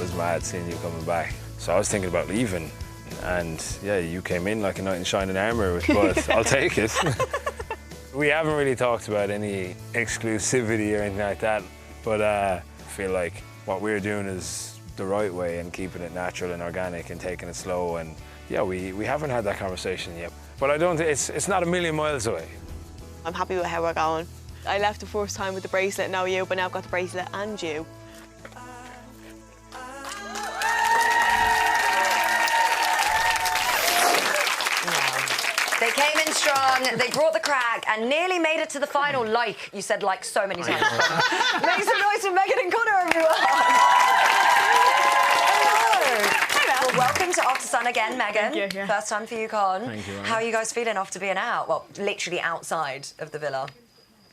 was mad seeing you coming back. So I was thinking about leaving, and yeah, you came in like a knight in shining armour, but I'll take it. We haven't really talked about any exclusivity or anything like that, but I feel like what we're doing is the right way and keeping it natural and organic and taking it slow, and yeah, we haven't had that conversation yet. But I don't think it's not a million miles away. I'm happy with how we're going. I left the first time with the bracelet, now you, but now I've got the bracelet and you. They came in strong, they brought the crack, and nearly made it to the final, like you said, like so many times. Make some noise for Megan and Conor, everyone. Hello. Well, welcome to Aftersun again, Megan. Thank you, yeah. First time for you, Con. Thank you. How are you guys feeling after being out? Well, literally outside of the villa.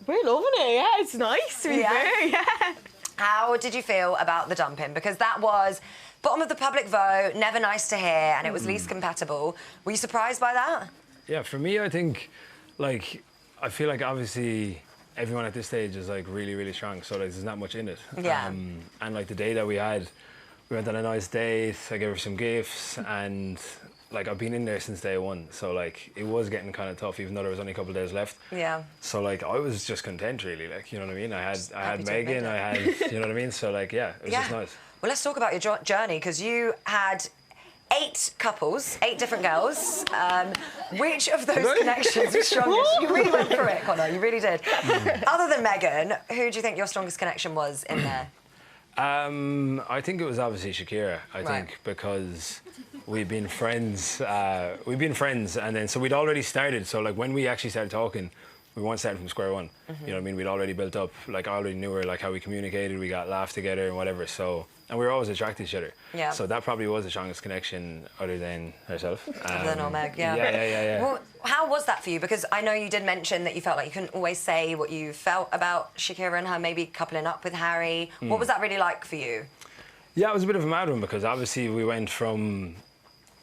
We're loving it, yeah. It's nice to be fair, yeah. How did you feel about the dumping? Because that was bottom of the public vote, never nice to hear, and it was least compatible. Were you surprised by that? Yeah, for me, I think, like, I feel like obviously everyone at this stage is like really, really strong, so like there's not much in it. Yeah. And like the day that we went on a nice date, I gave her some gifts, and like I've been in there since day one, so like it was getting kind of tough, even though there was only a couple of days left. Yeah. So like I was just content, really, like, you know what I mean? I had to Megan, admit I had, you know what I mean? So like, yeah, it was just nice. Well, let's talk about your journey, because you had 8 couples, 8 different girls. Which of those connections was strongest? You really went for it, Conor, you really did. Other than Megan, who do you think your strongest connection was in there? I think it was obviously Shakira, I think, because we've been friends, and then, so we'd already started, so like when we actually started talking, we weren't starting from square one. You know what I mean? We'd already built up, like I already knew her, like how we communicated, we got laughed together and whatever, so, and we were always attracted to each other. Yeah. So that probably was the strongest connection other than herself. Other than Meg, yeah. Yeah. Well, how was that for you? Because I know you did mention that you felt like you couldn't always say what you felt about Shakira and her maybe coupling up with Harry. What was that really like for you? Yeah, it was a bit of a mad one, because obviously we went from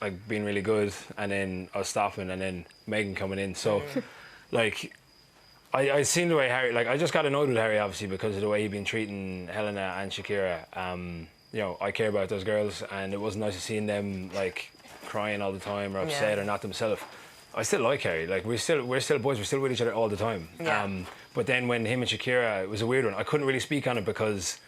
like being really good, and then us stopping, and then Megan coming in. So like I seen the way Harry, like I just got annoyed with Harry obviously because of the way he'd been treating Helena and Shakira. You know, I care about those girls, and it wasn't nice to seeing them like crying all the time or upset or not themselves. I still like Harry, like we're still boys, we're still with each other all the time. But then when him and Shakira, it was a weird one. I couldn't really speak on it because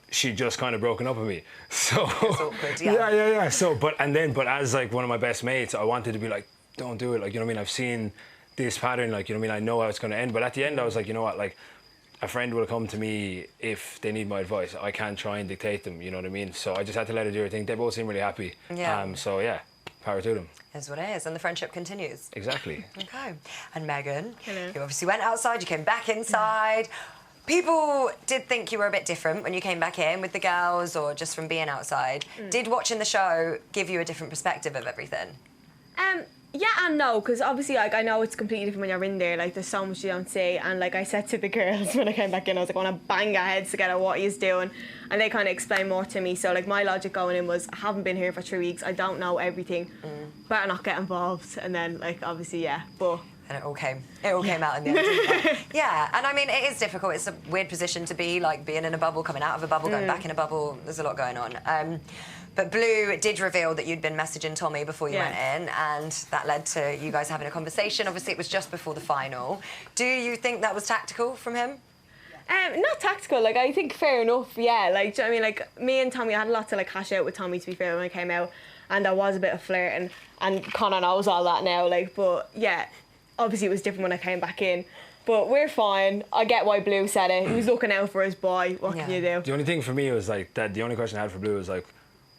she'd just kind of broken up with me. So It's awkward, yeah. yeah. So but as like one of my best mates, I wanted to be like, don't do it, like, you know what I mean? I've seen this pattern, like, you know what I mean? I know how it's gonna end. But at the end I was like, you know what, like, a friend will come to me if they need my advice. I can't try and dictate them, you know what I mean? So I just had to let her do her thing. They both seem really happy. Yeah. So yeah, power to them. Is what it is, and the friendship continues. Exactly. Okay. And Megan, Hello. you obviously went outside, you came back inside. People did think you were a bit different when you came back in with the girls or just from being outside. Did watching the show give you a different perspective of everything? Yeah and no, because obviously, like, I know it's completely different when you're in there. Like, there's so much you don't see. And like I said to the girls when I came back in, I was like, I want to bang our heads together, what he's doing. And they kind of explained more to me. So like my logic going in was, I haven't been here for 3 weeks. I don't know everything. Better not get involved. And then like obviously, yeah, but. And it all came out in the end, didn't it? Yeah, and I mean, it is difficult. It's a weird position to be, like being in a bubble, coming out of a bubble, going back in a bubble. There's a lot going on. But Blue did reveal that you'd been messaging Tommy before you went in, and that led to you guys having a conversation. Obviously, it was just before the final. Do you think that was tactical from him? Not tactical, like I think fair enough, yeah. Like, do you know what I mean? Like me and Tommy, I had a lot to like hash out with Tommy, to be fair, when I came out, and there was a bit of flirting, and Conor knows all that now, like, but yeah, obviously it was different when I came back in. But we're fine. I get why Blue said it. He was looking out for his boy. What can you do? The only thing for me was like that. The only question I had for Blue was like,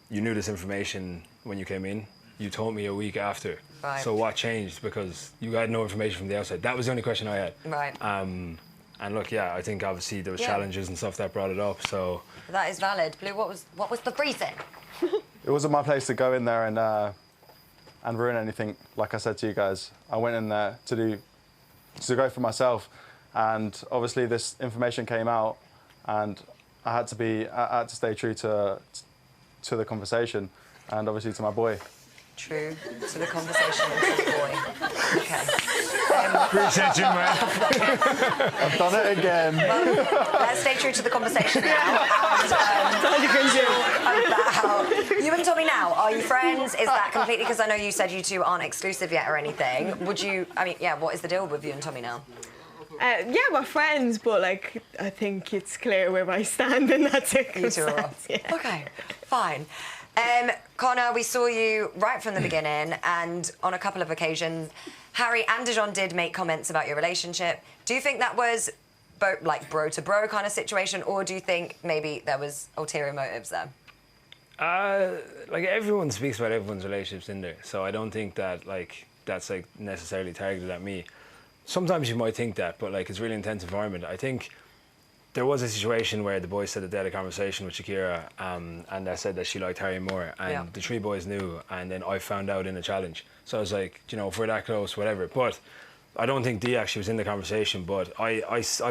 you knew this information when you came in. You told me a week after. Right. So what changed? Because you had no information from the outside. That was the only question I had. Right. And look, yeah, I think obviously there was challenges and stuff that brought it up. So that is valid. Blue, what was the reason? It wasn't my place to go in there and ruin anything. Like I said to you guys, I went in there to go for myself, and obviously this information came out, and I had to stay true to the conversation, and obviously to my boy. True to the conversation with his boy. Okay. appreciate you, man. I've done it again. Well, let's stay true to the conversation now. And, That's all you can do. I'm back. Are you friends? Is that completely, because I know you said you two aren't exclusive yet or anything. Would you, I mean, yeah, what is the deal with you and Tommy now? Yeah, we're friends, but like I think it's clear where I stand in that circumstance. You two are off. Yeah. Okay, fine. Conor, we saw you right from the beginning, and on a couple of occasions, Harry and Dijon did make comments about your relationship. Do you think that was like bro to bro kind of situation, or do you think maybe there was ulterior motives there? Like everyone speaks about everyone's relationships in there, so I don't think that like that's like necessarily targeted at me. Sometimes you might think that, but like it's a really intense environment. I think there was a situation where the boys said that they had a conversation with Shakira, and they said that she liked Harry more, and the three boys knew, and then I found out in a challenge. So I was like, you know, if we're that close, whatever. But I don't think Dee actually was in the conversation, but I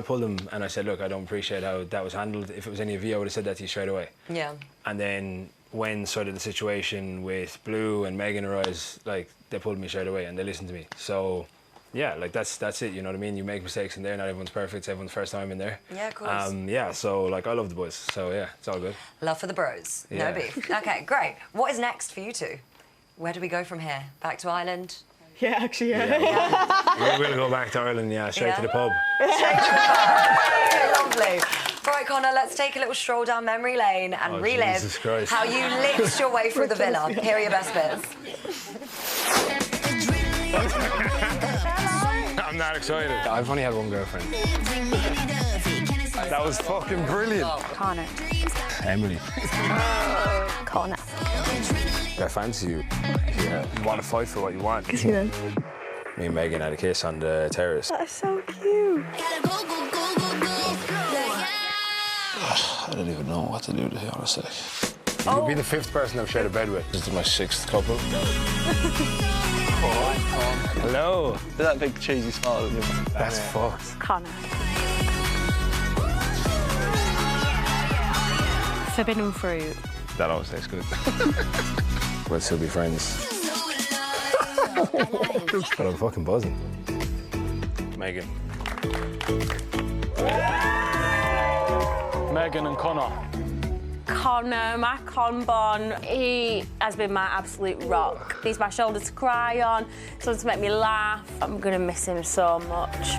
pulled him and I said, look, I don't appreciate how that was handled. If it was any of you, I would have said that to you straight away. Yeah. And then when sort of the situation with Blue and Megan arose, like they pulled me straight away and they listened to me. So yeah, like that's it, you know what I mean? You make mistakes in there, not everyone's perfect, it's everyone's first time in there. Yeah, of course. Yeah, so like I love the boys, so yeah, it's all good. Love for the bros, Yeah. no beef. Okay, great. What is next for you two? Where do we go from here? Back to Ireland? Yeah, actually, yeah. We'll go back to Ireland, yeah, straight to the pub. Lovely. All right, Conor, let's take a little stroll down memory lane and relive Jesus Christ. how you licked your way through the villa. Here are your best bits. I'm not excited. I've only had one girlfriend. That was fucking brilliant. Conor. Emily. Conor. I fancy you. Yeah. You want to fight for what you want. Yeah. Me and Megan had a kiss on the terrace. That's so cute. I don't even know what to do, to be honest. You'd be the fifth person I've shared a bed with. This is my sixth couple. Hello. Look at that big cheesy smile at you. That's fucked. Conor. Forbidden fruit. That always tastes good. We'll still be friends. But I'm fucking buzzing. Megan. Megan and Conor. Conor, my con-bon, he has been my absolute rock. He's my shoulder to cry on, something to make me laugh. I'm gonna miss him so much.